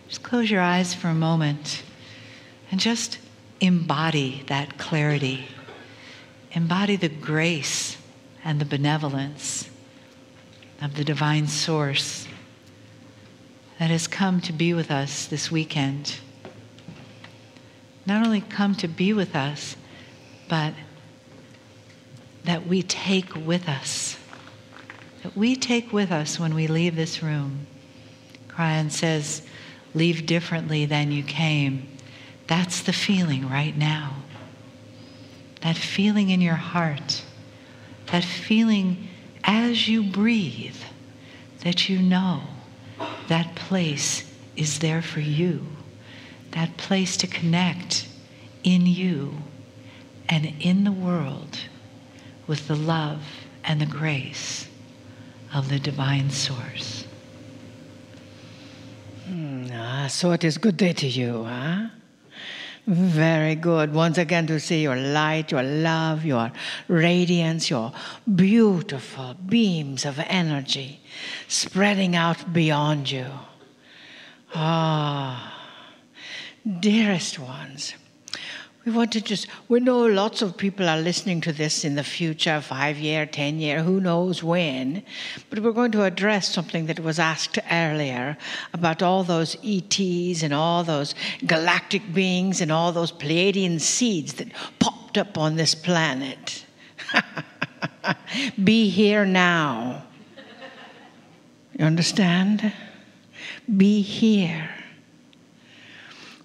Just close your eyes for a moment and just embody that clarity. Embody the grace and the benevolence of the divine source that has come to be with us this weekend. Not only come to be with us, but that we take with us. That we take with us when we leave this room. Kryon says, leave differently than you came. That's the feeling right now. That feeling in your heart. That feeling as you breathe, that you know that place is there for you. That place to connect in you and in the world with the love and the grace of the divine source. So it is good day to you, huh? Very good. Once again to see your light, your love, your radiance, your beautiful beams of energy spreading out beyond you. Dearest ones, we know lots of people are listening to this in the future, 5 year, 10 year, who knows when, but we're going to address something that was asked earlier about all those ETs and all those galactic beings and all those Pleiadian seeds that popped up on this planet. Be here now. You understand? Be here.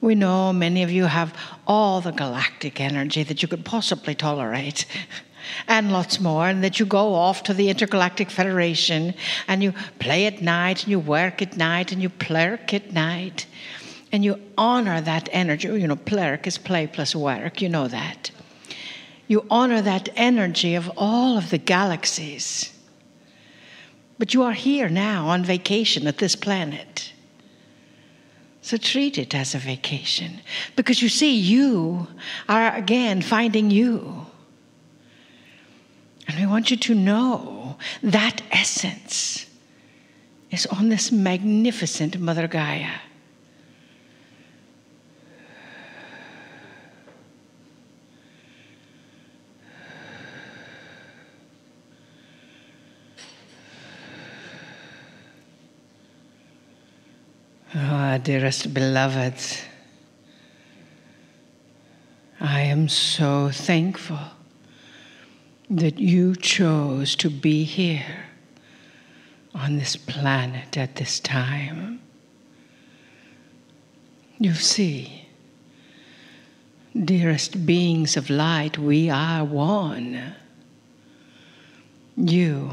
We know many of you have all the galactic energy that you could possibly tolerate, and lots more, and that you go off to the Intergalactic Federation, and you play at night, and you work at night, and you plurk at night, and you honor that energy. You know, plurk is play plus work, you know that. You honor that energy of all of the galaxies. But you are here now on vacation at this planet. So treat it as a vacation. Because you see, you are again finding you. And we want you to know that essence is on this magnificent Mother Gaia. Dearest beloveds, I am so thankful that you chose to be here on this planet at this time. You see, dearest beings of light, we are one. You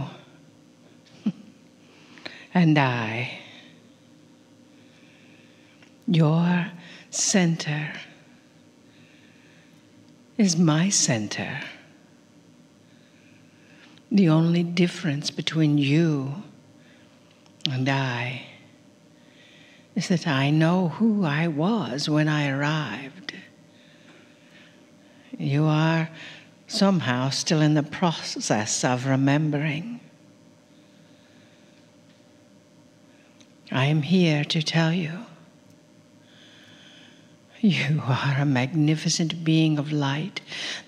and I. Your center is my center. The only difference between you and I is that I know who I was when I arrived. You are somehow still in the process of remembering. I am here to tell you, you are a magnificent being of light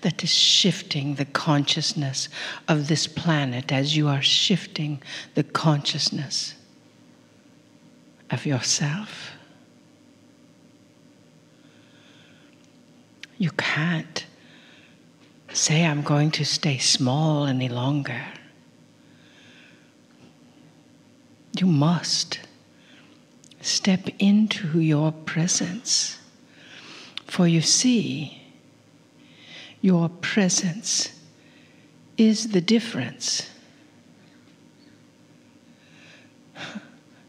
that is shifting the consciousness of this planet as you are shifting the consciousness of yourself. You can't say, I'm going to stay small any longer. You must step into your presence. For you see, your presence is the difference.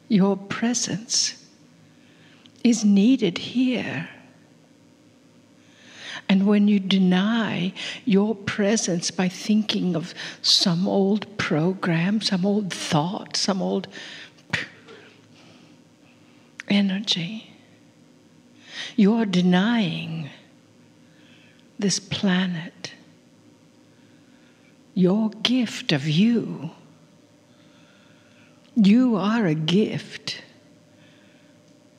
Your presence is needed here. And when you deny your presence by thinking of some old program, some old thought, some old energy, you're denying this planet your gift of you. You are a gift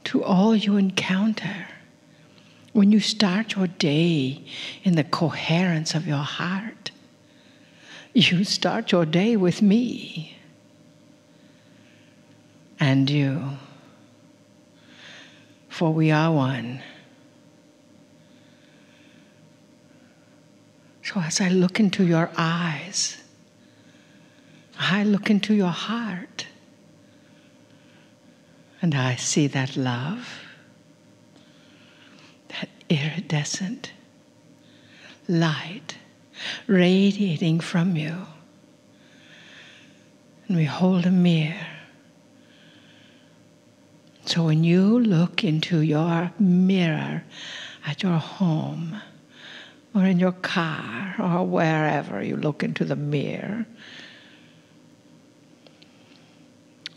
to to all you encounter. When you start your day in the coherence of your heart, you start your day with me and you. For we are one. So as I look into your eyes, I look into your heart, and I see that love, that iridescent light radiating from you. And we hold a mirror. So when you look into your mirror at your home, or in your car, or wherever you look into the mirror,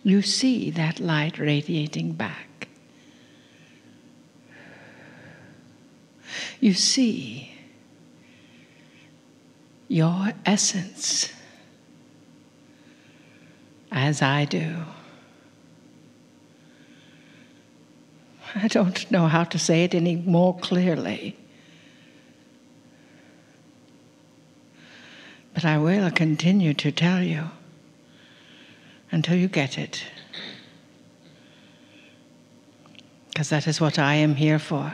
you see that light radiating back. You see your essence, as I do. I don't know how to say it any more clearly. But I will continue to tell you until you get it. Because that is what I am here for.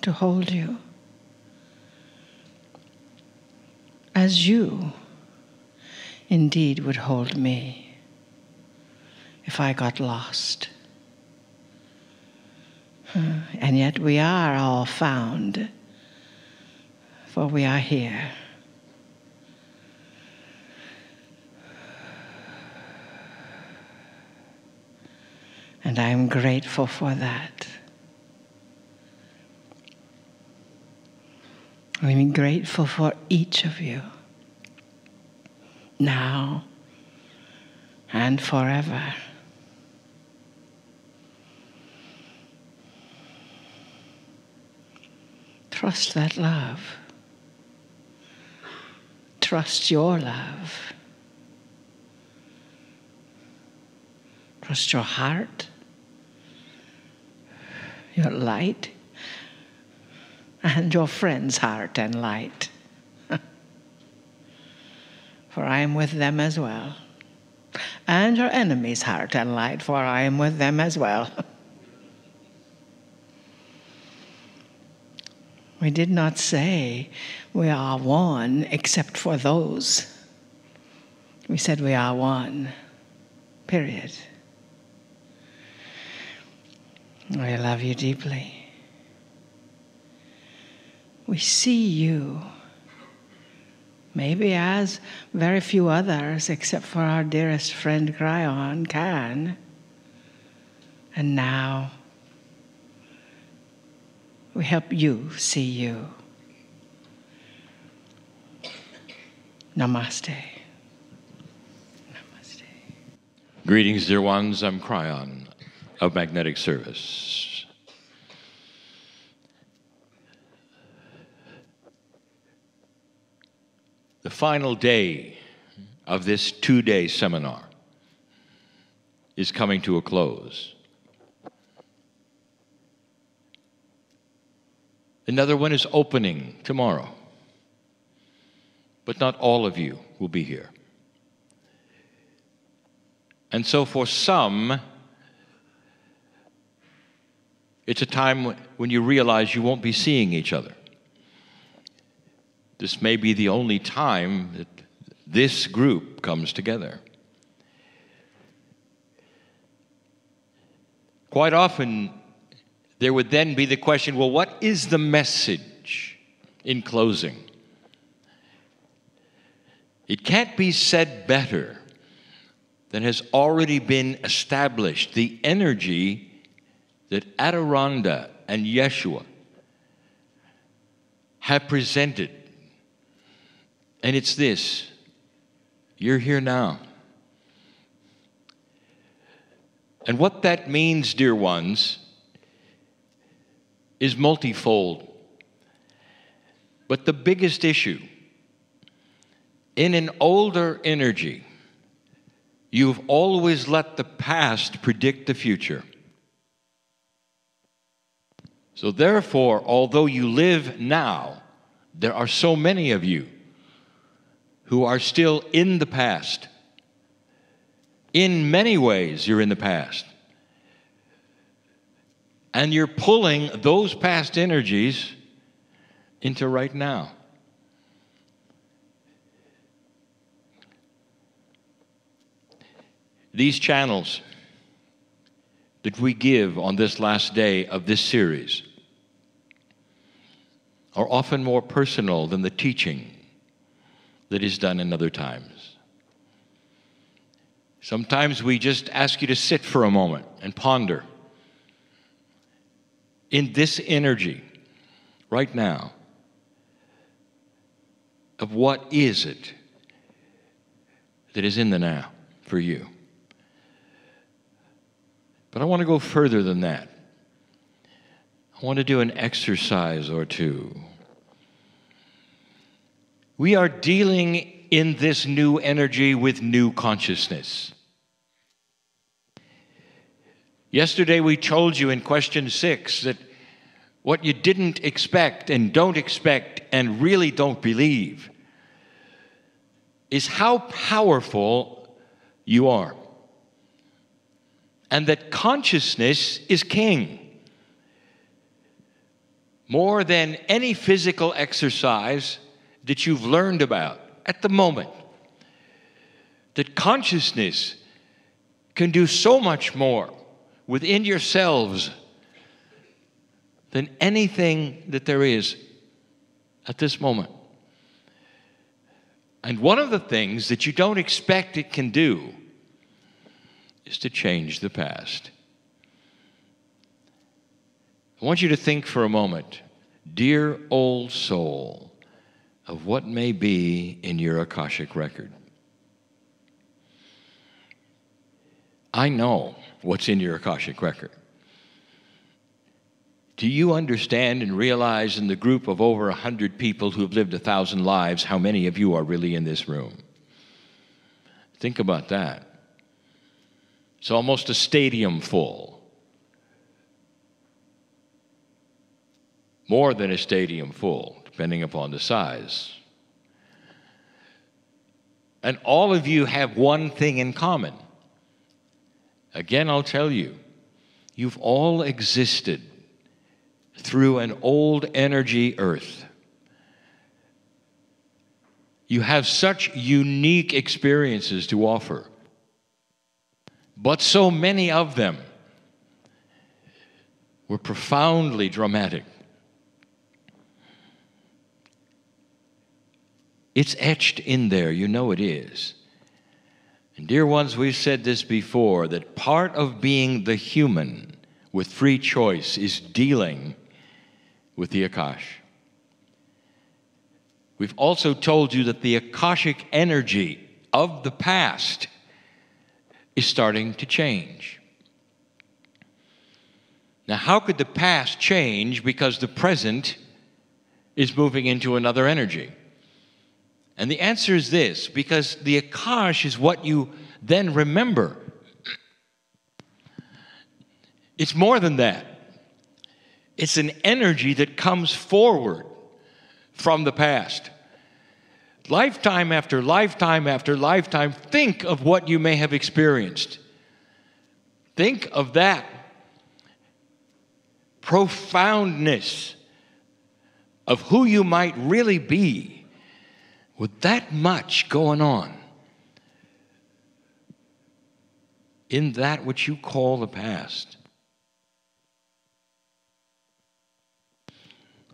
To hold you. As you indeed would hold me if I got lost. And yet we are all found. For we are here. And I am grateful for that. I'm grateful for each of you, now and forever. Trust that love. Trust your love. Trust your heart, your light, and your friend's heart and light. For I am with them as well. And your enemy's heart and light, for I am with them as well. We did not say we are one except for those. We said we are one, period. I love you deeply. We see you, maybe as very few others except for our dearest friend Kryon can. And now we help you see you. Namaste. Namaste. Greetings, dear ones. I'm Kryon of Magnetic Service. The final day of this 2-day seminar is coming to a close. Another one is opening tomorrow, but not all of you will be here. And so for some, it's a time when you realize you won't be seeing each other. This may be the only time that this group comes together. Quite often, there would then be the question, well, what is the message in closing? It can't be said better than has already been established. The energy that Adironda and Yeshua have presented. And it's this: you're here now. And what that means, dear ones, is multifold. But the biggest issue in an older energy You've always let the past predict the future. So therefore, although you live now, there are so many of you who are still in the past. In many ways, you're in the past. And you're pulling those past energies into right now. These channels that we give on this last day of this series are often more personal than the teaching that is done in other times. Sometimes we just ask you to sit for a moment and ponder in this energy right now of what is it that is in the now for you. But I want to go further than that. I want to do an exercise or two. We are dealing in this new energy with new consciousness. Yesterday we told you in question 6 that what you didn't expect and don't expect and really don't believe is how powerful you are. And that consciousness is king. More than any physical exercise that you've learned about at the moment. That consciousness can do so much more within yourselves than anything that there is at this moment. And one of the things that you don't expect it can do is to change the past. I want you to think for a moment, dear old soul, of what may be in your Akashic record. I know what's in your Akashic record. Do you understand and realize in the group of over 100 people who have lived 1,000 lives, how many of you are really in this room? Think about that. It's almost a stadium full. More than a stadium full, depending upon the size. And all of you have one thing in common. Again, I'll tell you, you've all existed through an old energy earth. You have such unique experiences to offer. But so many of them were profoundly dramatic. It's etched in there, you know it is. And dear ones, we've said this before, that part of being the human with free choice is dealing with the Akash. We've also told you that the Akashic energy of the past is starting to change. Now, how could the past change because the present is moving into another energy? And the answer is this, because the Akash is what you then remember. It's more than that. It's an energy that comes forward from the past. Lifetime after lifetime after lifetime, think of what you may have experienced. Think of that profoundness of who you might really be with that much going on in that which you call the past.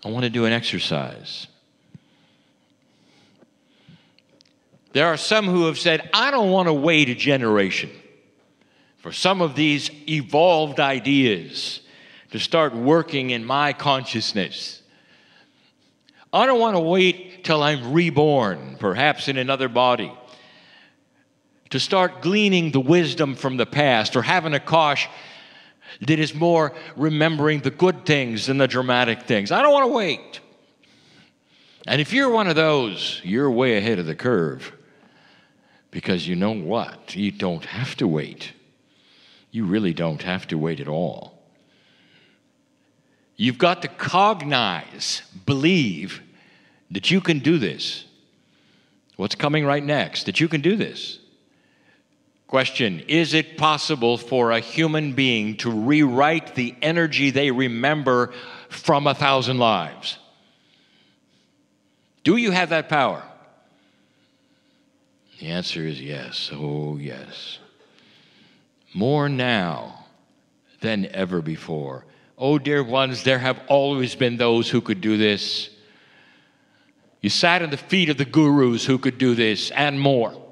I want to do an exercise. There are some who have said, I don't want to wait a generation for some of these evolved ideas to start working in my consciousness. I don't want to wait till I'm reborn, perhaps in another body, to start gleaning the wisdom from the past or having a Akash that is more remembering the good things than the dramatic things. I don't want to wait. And if you're one of those, you're way ahead of the curve. Because you know what? You don't have to wait. You really don't have to wait at all. You've got to cognize, believe that you can do this. What's coming right next? That you can do this. Question, is it possible for a human being to rewrite the energy they remember from 1,000 lives? Do you have that power? The answer is yes. Oh, yes. More now than ever before. Oh, dear ones, there have always been those who could do this. You sat at the feet of the gurus who could do this and more,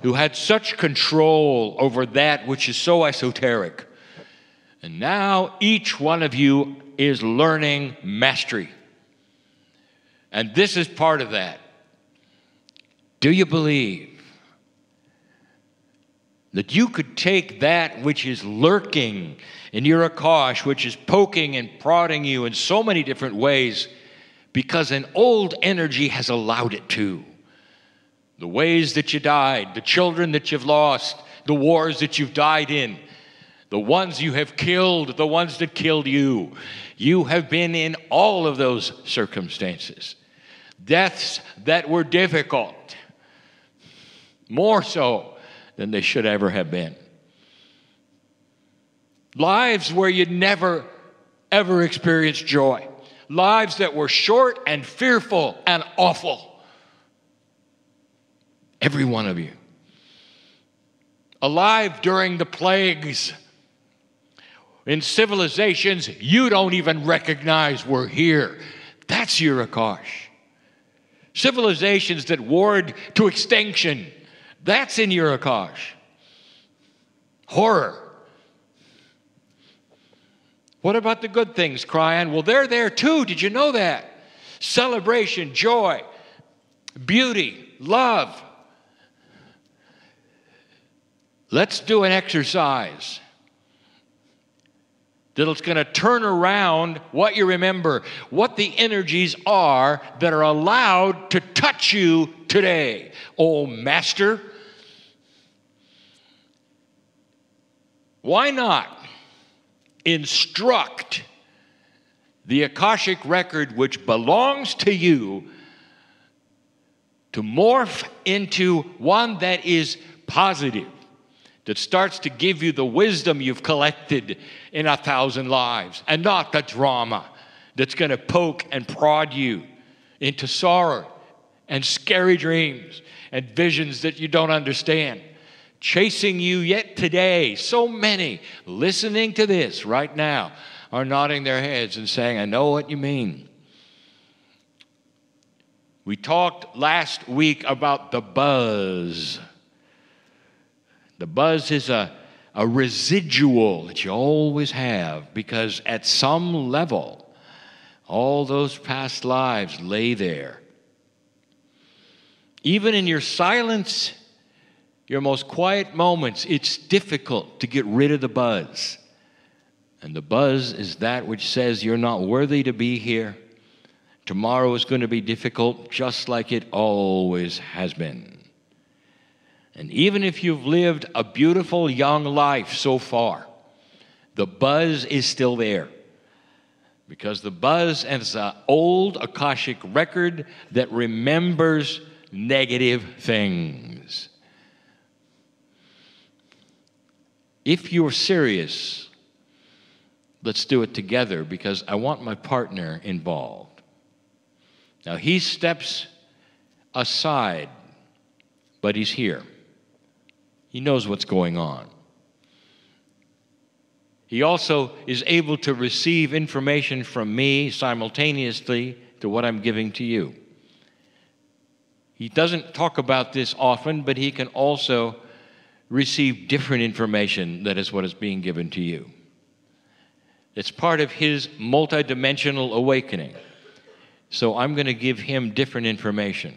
who had such control over that which is so esoteric. And now each one of you is learning mastery. And this is part of that. Do you believe that you could take that which is lurking in your Akash, which is poking and prodding you in so many different ways, because an old energy has allowed it to? The ways that you died, the children that you've lost, the wars that you've died in, the ones you have killed, the ones that killed you. You have been in all of those circumstances. Deaths that were difficult, more so than they should ever have been. Lives where you never, ever experienced joy. Lives that were short and fearful and awful. Every one of you. Alive during the plagues. In civilizations you don't even recognize were here. That's your Akash. Civilizations that warred to extinction. That's in your Akash. Horror. What about the good things, Kryon? Well, they're there too. Did you know that? Celebration, joy, beauty, love. Let's do an exercise that's going to turn around what you remember, what the energies are that are allowed to touch you today. Oh, Master, why not instruct the Akashic record, which belongs to you, to morph into one that is positive, that starts to give you the wisdom you've collected in 1,000 lives, and not the drama that's going to poke and prod you into sorrow and scary dreams and visions that you don't understand, chasing you yet today. So many listening to this right now are nodding their heads and saying, I know what you mean. We talked last week about the buzz. The buzz is a residual that you always have, because at some level, all those past lives lay there. Even in your silence, your most quiet moments, it's difficult to get rid of the buzz. And the buzz is that which says you're not worthy to be here. Tomorrow is going to be difficult, just like it always has been. And even if you've lived a beautiful young life so far, the buzz is still there. Because the buzz is an old Akashic record that remembers negative things. If you're serious, let's do it together, because I want my partner involved. Now, he steps aside, but he's here. He knows what's going on. He also is able to receive information from me simultaneously to what I'm giving to you. He doesn't talk about this often, but he can also receive different information that is what is being given to you. It's part of his multidimensional awakening. So I'm going to give him different information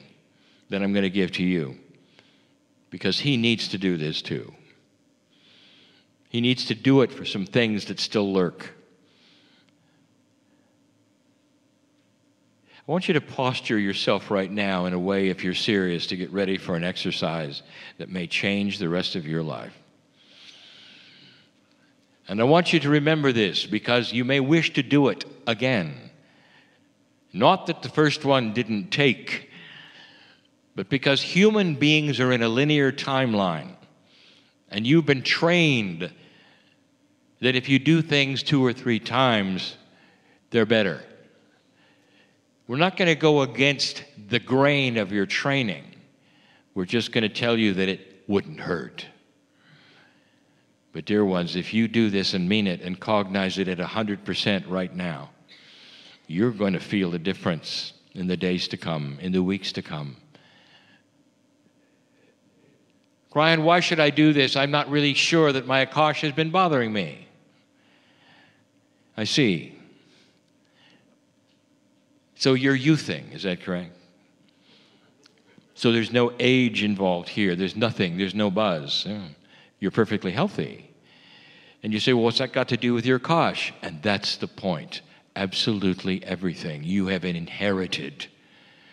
than I'm going to give to you, because he needs to do this too. He needs to do it for some things that still lurk. I want you to posture yourself right now in a way, if you're serious, to get ready for an exercise that may change the rest of your life. And I want you to remember this, because you may wish to do it again. Not that the first one didn't take, but because human beings are in a linear timeline, and you've been trained that if you do things 2 or 3 times, they're better. We're not going to go against the grain of your training. We're just going to tell you that it wouldn't hurt. But dear ones, if you do this and mean it and cognize it at 100% right now, you're going to feel the difference in the days to come, in the weeks to come. Kryon, why should I do this? I'm not really sure that my Akash has been bothering me. I see. So you're youthing, is that correct? So there's no age involved here. There's nothing. There's no buzz. You're perfectly healthy. And you say, well, what's that got to do with your Akash? And that's the point. Absolutely everything. You have inherited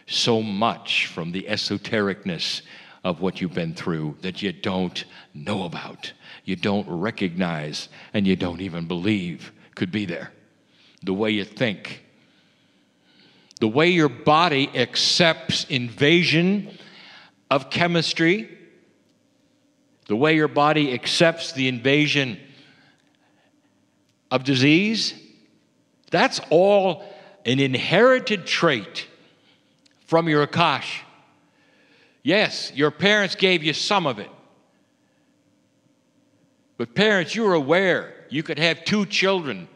so much from the esotericness of what you've been through that you don't know about, you don't recognize, and you don't even believe could be there. The way you think, the way your body accepts invasion of chemistry, the way your body accepts the invasion of disease, that's all an inherited trait from your Akash. Yes, your parents gave you some of it. But parents, you're aware you could have 2 children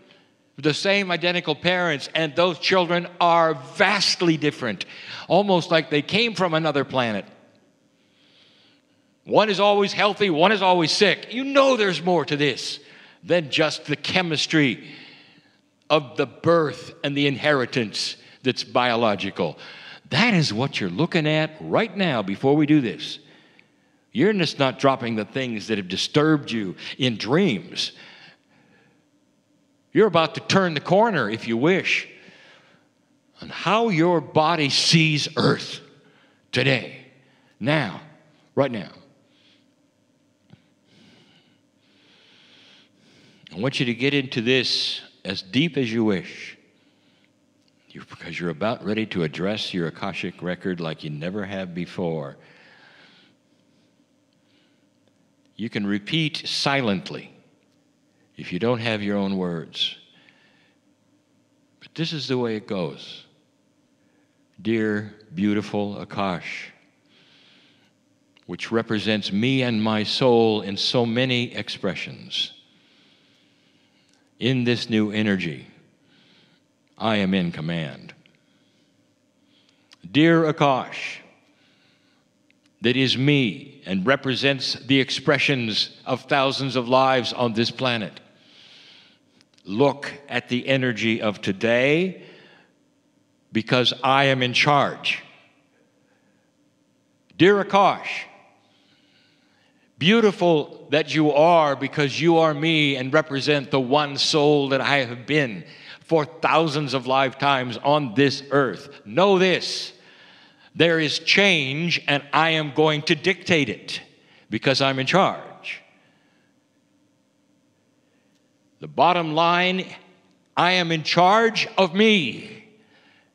with the same identical parents, and those children are vastly different, almost like they came from another planet. One is always healthy, one is always sick. You know there's more to this than just the chemistry of the birth and the inheritance that's biological. That is what you're looking at right now before we do this. You're just not dropping the things that have disturbed you in dreams. You're about to turn the corner, if you wish, on how your body sees Earth today, now, right now. I want you to get into this as deep as you wish, because you're about ready to address your Akashic record like you never have before. You can repeat silently if you don't have your own words. But this is the way it goes. Dear, beautiful Akash, which represents me and my soul in so many expressions. In this new energy, I am in command. Dear Akash, that is me and represents the expressions of thousands of lives on this planet. Look at the energy of today, because I am in charge. Dear Akash, beautiful that you are, because you are me and represent the one soul that I have been for thousands of lifetimes on this earth. Know this, there is change and I am going to dictate it because I'm in charge. The bottom line, I am in charge of me.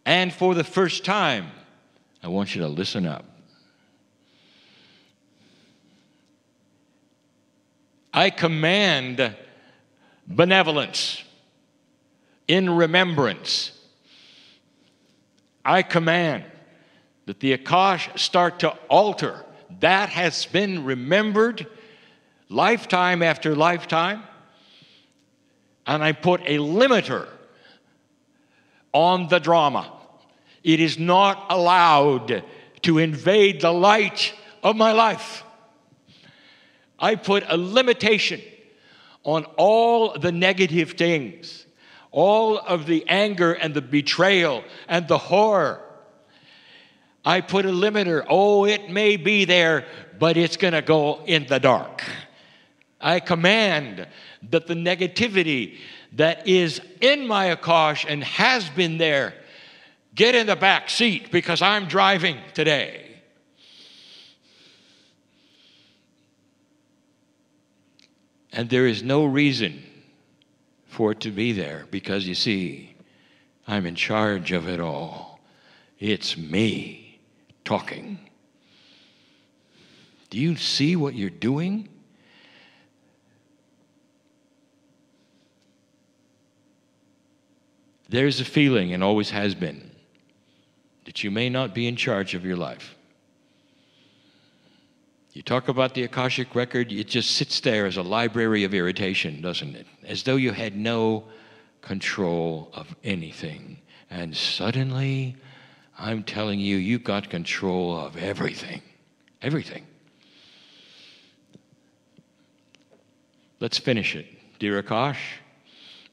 And for the first time, I want you to listen up. I command benevolence in remembrance. I command that the Akash start to alter. That has been remembered lifetime after lifetime. And I put a limiter on the drama. It is not allowed to invade the light of my life. I put a limitation on all the negative things, all of the anger and the betrayal and the horror. I put a limiter. Oh, it may be there, but it's going to go in the dark. I command that the negativity that is in my Akash and has been there Get in the back seat because I'm driving today. And there is no reason for it to be there because, you see, I'm in charge of it all. It's me talking. Do you see what you're doing? There's a feeling, and always has been, that you may not be in charge of your life. You talk about the Akashic record, it just sits there as a library of irritation, doesn't it? As though you had no control of anything. And suddenly, I'm telling you, you got control of everything. Everything. Let's finish it. Dear Akash,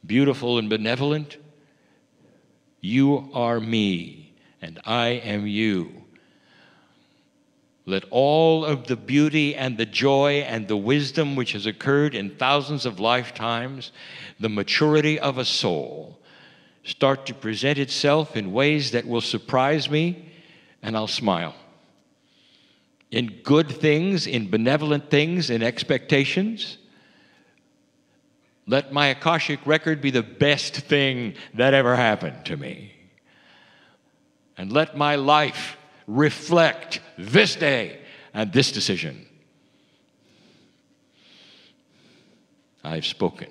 beautiful and benevolent, you are me, and I am you. Let all of the beauty and the joy and the wisdom which has occurred in thousands of lifetimes, the maturity of a soul, start to present itself in ways that will surprise me, and I'll smile. In good things, in benevolent things, in expectations. Let my Akashic record be the best thing that ever happened to me. And let my life reflect this day and this decision. I've spoken.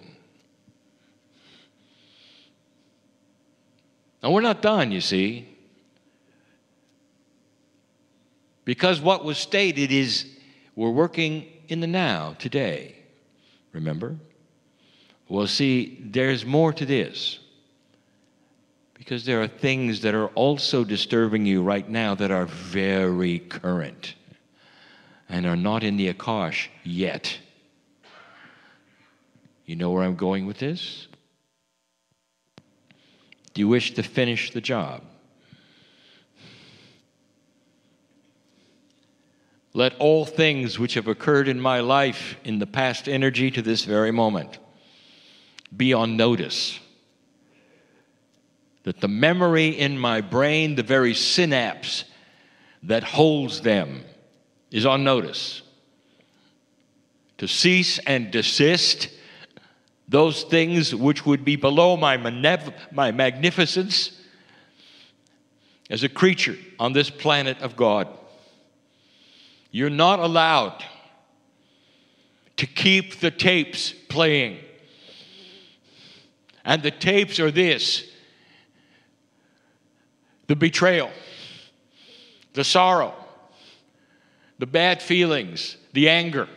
Now, we're not done, you see. Because what was stated is we're working in the now, today. Remember? Well, see, there's more to this. Because there are things that are also disturbing you right now that are very current and are not in the Akash yet. You know where I'm going with this? Do you wish to finish the job? Let all things which have occurred in my life in the past energy to this very moment be on notice. That the memory in my brain, the very synapse that holds them, is on notice. To cease and desist those things which would be below my magnificence as a creature on this planet of God. You're not allowed to keep the tapes playing. And the tapes are this: the betrayal, the sorrow, the bad feelings, the anger,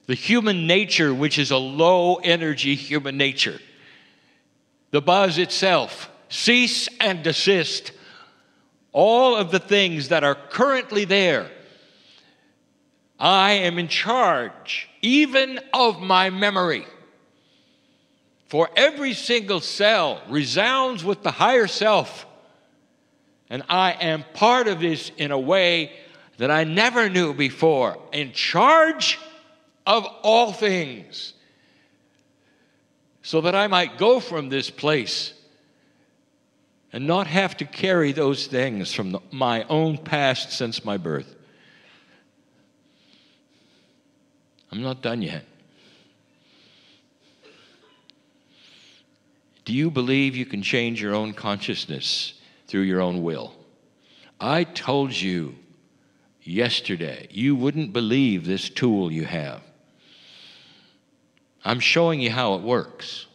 the human nature, which is a low energy human nature, the buzz itself. Cease and desist all of the things that are currently there. I am in charge, even of my memory. For every single cell resounds with the higher self. And I am part of this in a way that I never knew before. In charge of all things. So that I might go from this place and not have to carry those things from my own past since my birth. I'm not done yet. Do you believe you can change your own consciousness through your own will? I told you yesterday, you wouldn't believe this tool you have. I'm showing you how it works.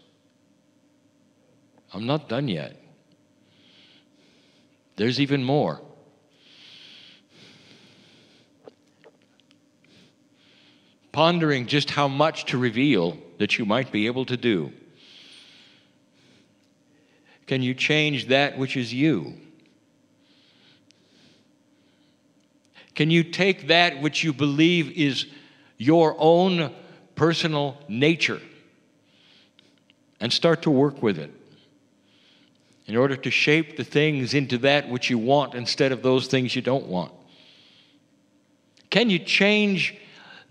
I'm not done yet. There's even more. Pondering just how much to reveal that you might be able to do. Can you change that which is you? Can you take that which you believe is your own personal nature and start to work with it in order to shape the things into that which you want instead of those things you don't want? Can you change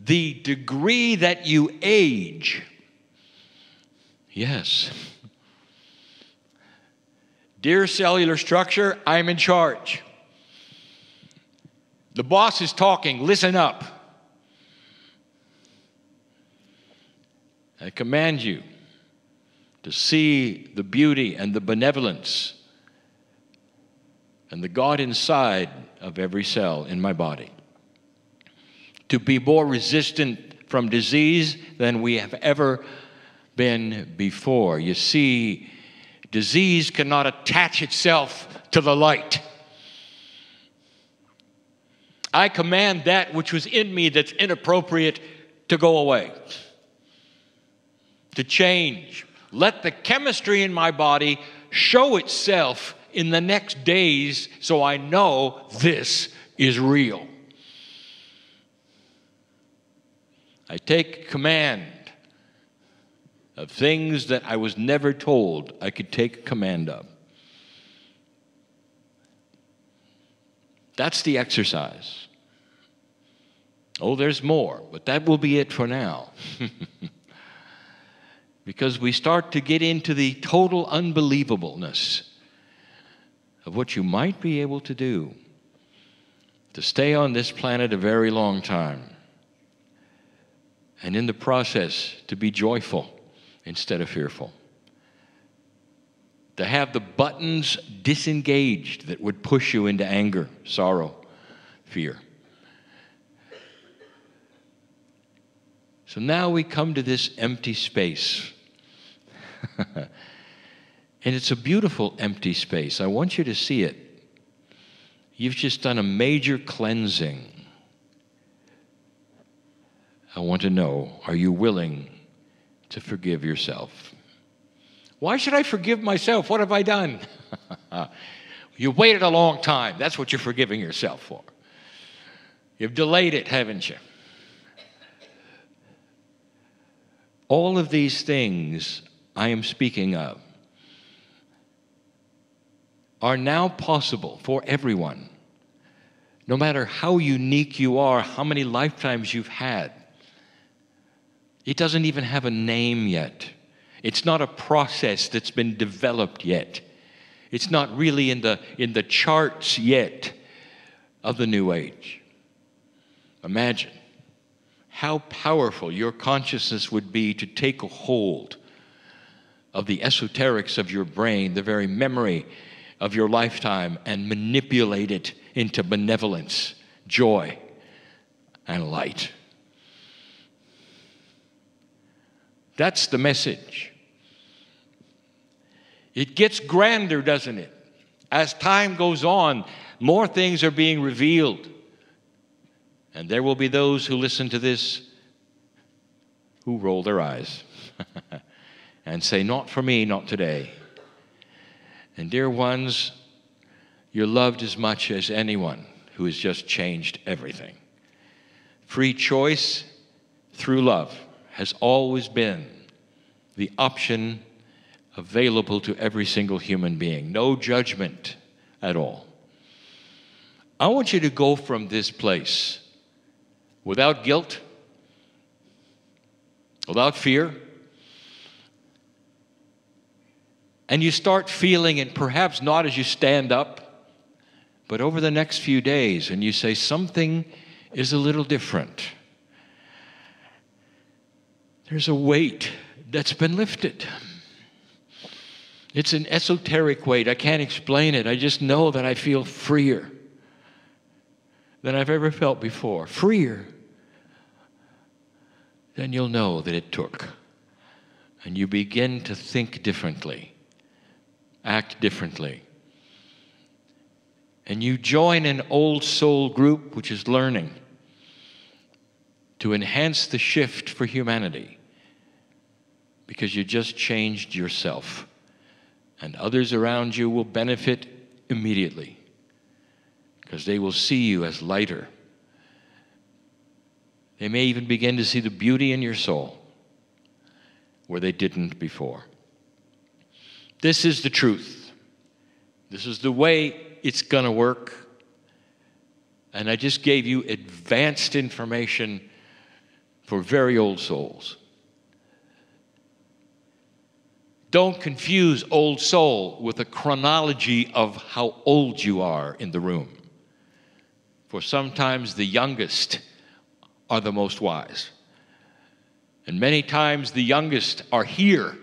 the degree that you age? Yes. Dear cellular structure, I'm in charge. The boss is talking, listen up. I command you to see the beauty and the benevolence and the God inside of every cell in my body. To be more resistant from disease than we have ever been before. You see, disease cannot attach itself to the light. I command that which was in me that's inappropriate to go away, to change. Let the chemistry in my body show itself in the next days so I know this is real. I take command of things that I was never told I could take command of. That's the exercise. Oh, there's more, but that will be it for now. Because we start to get into the total unbelievableness of what you might be able to do to stay on this planet a very long time. And in the process, to be joyful instead of fearful. To have the buttons disengaged that would push you into anger, sorrow, fear. So now we come to this empty space. And it's a beautiful empty space. I want you to see it. You've just done a major cleansing. I want to know, are you willing to forgive yourself? Why should I forgive myself? What have I done? You waited a long time. That's what you're forgiving yourself for. You've delayed it, haven't you? All of these things I am speaking of are now possible for everyone. No matter how unique you are, how many lifetimes you've had. It doesn't even have a name yet. It's not a process that's been developed yet. It's not really in the charts yet of the New Age. Imagine how powerful your consciousness would be to take a hold of the esoterics of your brain, the very memory of your lifetime, and manipulate it into benevolence, joy, and light. That's the message. It gets grander, doesn't it? As time goes on, more things are being revealed. And there will be those who listen to this who roll their eyes and say, not for me, not today. And dear ones, you're loved as much as anyone who has just changed everything. Free choice through love has always been the option available to every single human being. No judgment at all. I want you to go from this place without guilt, without fear, and you start feeling it, perhaps not as you stand up, but over the next few days, and you say, something is a little different. There's a weight that's been lifted. It's an esoteric weight. I can't explain it. I just know that I feel freer than I've ever felt before. Freer. Then you'll know that it took. And you begin to think differently, act differently. And you join an old soul group which is learning to enhance the shift for humanity. Because you just changed yourself. And others around you will benefit immediately. Because they will see you as lighter. They may even begin to see the beauty in your soul where they didn't before. This is the truth. This is the way it's going to work. And I just gave you advanced information for very old souls. Don't confuse old soul with a chronology of how old you are in the room. For sometimes the youngest are the most wise. And many times the youngest are here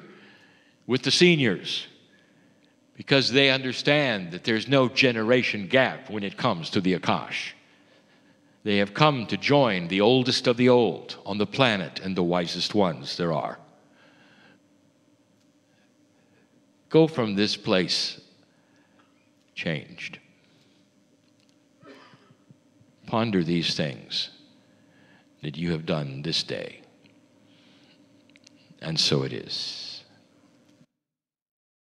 with the seniors because they understand that there's no generation gap when it comes to the Akash. They have come to join the oldest of the old on the planet and the wisest ones there are. Go from this place changed. Ponder these things that you have done this day. And so it is.